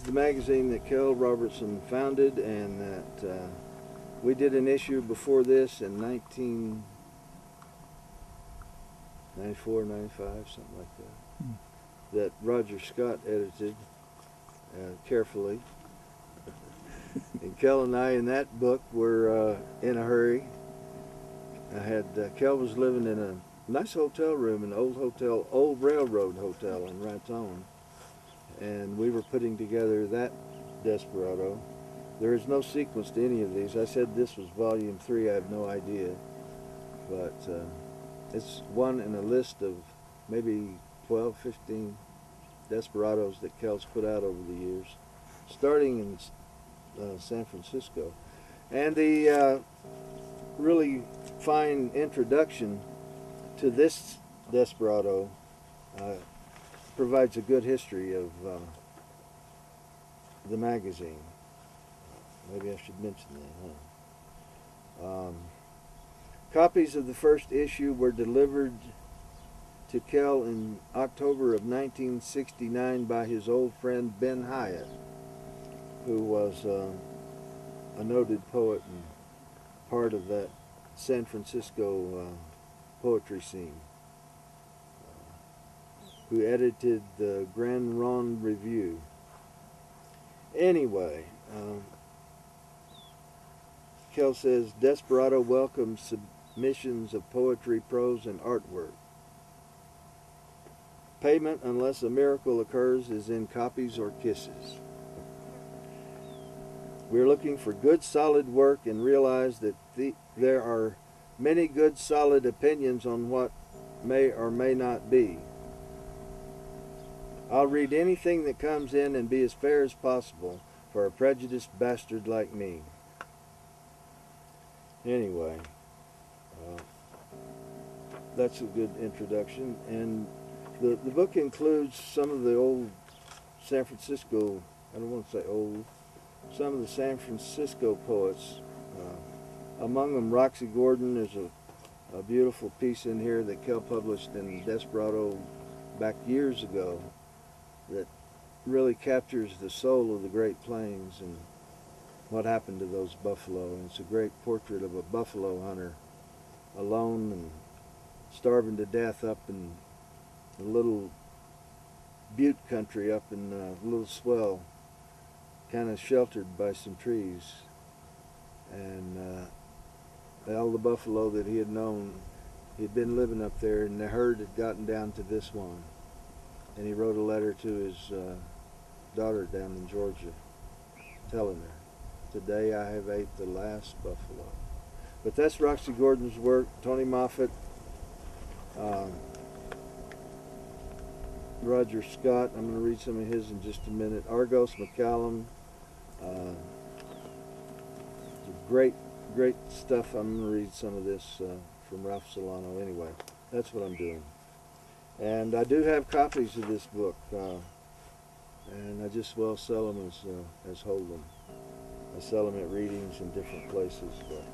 the magazine that Kell Robertson founded, and that we did an issue before this in 1994, 95, something like that, that Roger Scott edited carefully. And Kell and I in that book were in a hurry. I had Kell was living in a nice hotel room, an old railroad hotel in Raton, and we were putting together that Desperado. There is no sequence to any of these. I said this was volume 3. I have no idea, but it's one in a list of maybe 12, 15 Desperados that Kell's put out over the years, starting in San Francisco. And the really fine introduction to this Desperado provides a good history of the magazine. Maybe I should mention that, huh? Copies of the first issue were delivered to Kell in October of 1969 by his old friend Ben Hiatt, who was a noted poet and part of that San Francisco poetry scene, who edited the Grande Ronde Review. Anyway, Kell says, Desperado welcomes submissions of poetry, prose, and artwork. Payment, unless a miracle occurs, is in copies or kisses. We're looking for good, solid work and realize that there are many good, solid opinions on what may or may not be. I'll read anything that comes in and be as fair as possible for a prejudiced bastard like me. Anyway, that's a good introduction. And the book includes some of the old San Francisco, I don't want to say old, some of the San Francisco poets. Among them, Roxy Gordon. There's a beautiful piece in here that Kell published in Desperado back years ago that really captures the soul of the Great Plains and what happened to those buffalo. And it's a great portrait of a buffalo hunter, alone and starving to death up in a little butte country up in a little swell, kind of sheltered by some trees. And all the buffalo that he had known, he'd been living up there, and the herd had gotten down to this one. And he wrote a letter to his daughter down in Georgia, telling her, today I have ate the last buffalo. But that's Roxy Gordon's work. Tony Moffat, Roger Scott, I'm going to read some of his in just a minute. Argos McCallum, great stuff. I'm going to read some of this from Ralph Solano. Anyway, that's what I'm doing. And I do have copies of this book, and I just well sell them as hold them. I sell them at readings in different places, but